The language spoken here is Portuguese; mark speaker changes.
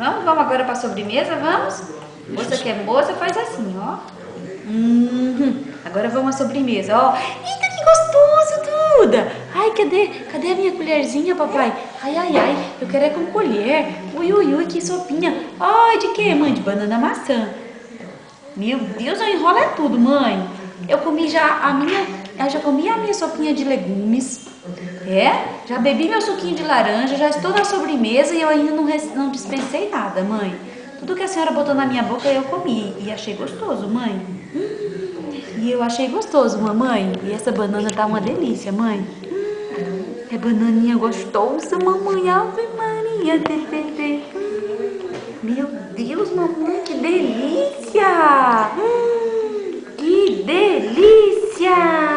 Speaker 1: Vamos agora para a sobremesa, vamos? Moça que é moça faz assim, ó. Agora vamos à sobremesa, ó. Eita, que gostoso, Duda! Ai, cadê a minha colherzinha, papai? Ai, eu quero é com colher. Ui, que sopinha. Ai, de quê, mãe? De banana maçã. Meu Deus, eu enrolo tudo, mãe. Eu já comi a minha sopinha de legumes. Já bebi meu suquinho de laranja, já estou na sobremesa e eu ainda não dispensei nada, mãe. Tudo que a senhora botou na minha boca eu comi e achei gostoso, mãe. E eu achei gostoso, mamãe. E essa banana tá uma delícia, mãe. É bananinha gostosa, mamãe. Ave Maria. Meu Deus, mamãe, que delícia! Que delícia!